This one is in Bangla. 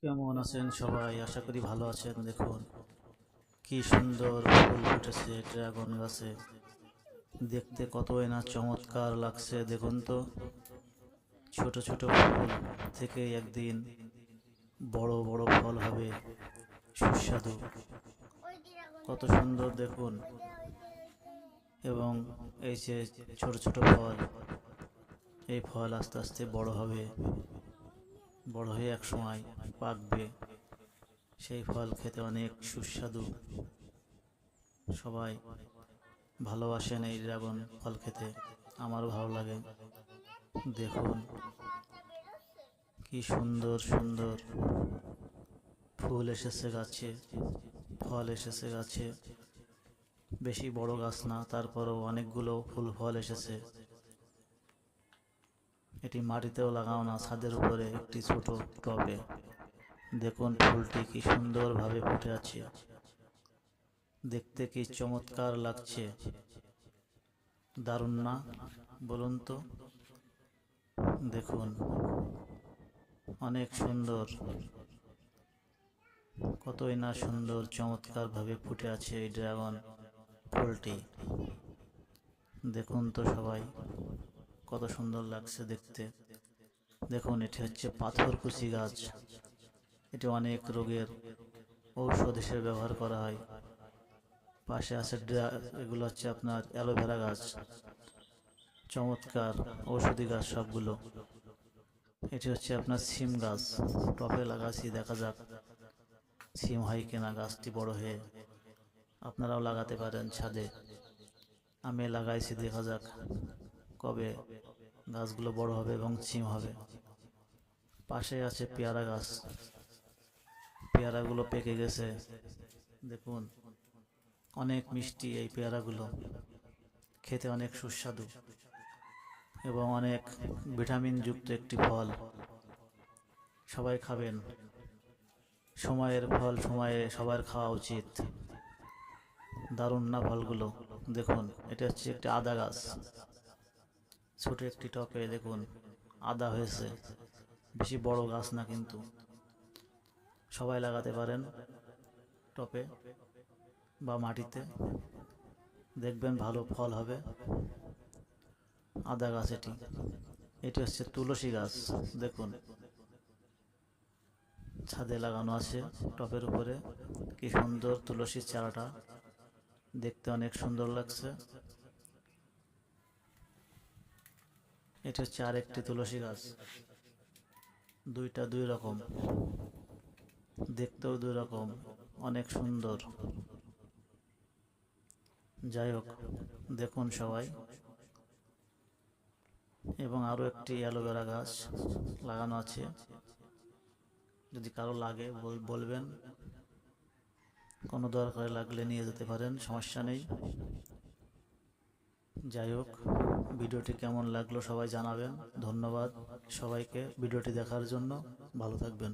কেমন আছেন সবাই? আশা করি ভালো আছেন। দেখুন কি সুন্দর ফুল ফুটেছে ড্রাগন গাছে। দেখতে কতই না চমৎকার লাগছে। দেখুন তো, ছোট ছোট ফুল থেকে একদিন বড় বড় ফল হবে, সুস্বাদু। কত সুন্দর দেখুন। এবং এই যে ছোট ছোট ফল, এই ফল আস্তে আস্তে বড় হবে, বড় হয়ে এক সময় পাকবে। সেই ফল খেতে অনেক সুস্বাদু। সবাই ভালোবাসেন এই ড্রাগন ফল খেতে, আমারও ভালো লাগে। দেখুন কি সুন্দর সুন্দর ফুল এসেছে গাছে, ফল এসেছে গাছে। বেশি বড় গাছ না, তারপরেও অনেকগুলো ফুল ফল এসেছে। এটি মাটিতেও লাগাও না, ছাদের উপরে একটি ছোট টবে। দেখুন ফুলটি কি সুন্দরভাবে ফুটে আছে, দেখতে কি চমৎকার লাগছে। দারুণ না বলুন তো? দেখুন অনেক সুন্দর, কতই না সুন্দর চমৎকারভাবে ফুটে আছে এই ড্রাগন ফলটি। দেখুন তো সবাই, কত সুন্দর লাগছে দেখতে। দেখুন এটি হচ্ছে পাথরকুচি গাছ। এটি অনেক রোগের ঔষধ হিসেবে ব্যবহার করা হয়। পাশে আছে এগুলো হচ্ছে আপনার অ্যালোভেরা গাছ, চমৎকার ঔষধি গাছ সবগুলো। এটি হচ্ছে আপনার সিম গাছ, টবে লাগাচ্ছি, দেখা যাক সিম হয় কিনা গাছটি বড় হয়ে। আপনারাও লাগাতে পারেন ছাদে। আমি লাগাইছি, দেখা যাক কবে গাছগুলো বড় হবে এবং সিম হবে। পাশে আছে পেয়ারা গাছ, পেয়ারাগুলো পেকে গেছে। দেখুন অনেক মিষ্টি এই পেয়ারাগুলো, খেতে অনেক সুস্বাদু এবং অনেক ভিটামিন যুক্ত একটি ফল। সবাই খাবেন, সময়ের ফল সময়ে সবার খাওয়া উচিত। দারুণ না ফলগুলো? দেখুন এটা হচ্ছে একটি আদা গাছ, ছোট একটি টবে দেখুন আদা হয়েছে। বেশি বড় গাছ না, কিন্তু সবাই লাগাতে পারেন টবে বা মাটিতে, দেখবেন ভালো ফল হবে। আদা গাছ এটি। এটি হচ্ছে তুলসী গাছ, দেখুন ছাদে লাগানো আছে টবের উপরে। কি সুন্দর তুলসীর চারাটা, দেখতে অনেক সুন্দর লাগছে। এটি হচ্ছে আরেকটি তুলসী গাছ, দুইটা দুই রকম, দেখতেও দুই রকম, অনেক সুন্দর। যাই হোক, দেখুন সবাই। এবং আরও একটি অ্যালোভেরা গাছ লাগানো আছে, যদি কারো লাগে বলবেন, কোনো দরকারে লাগলে নিয়ে যেতে পারেন, সমস্যা নেই। যাই হোক, ভিডিওটি কেমন লাগলো সবাই জানাবেন। ধন্যবাদ সবাইকে ভিডিওটি দেখার জন্য। ভালো থাকবেন।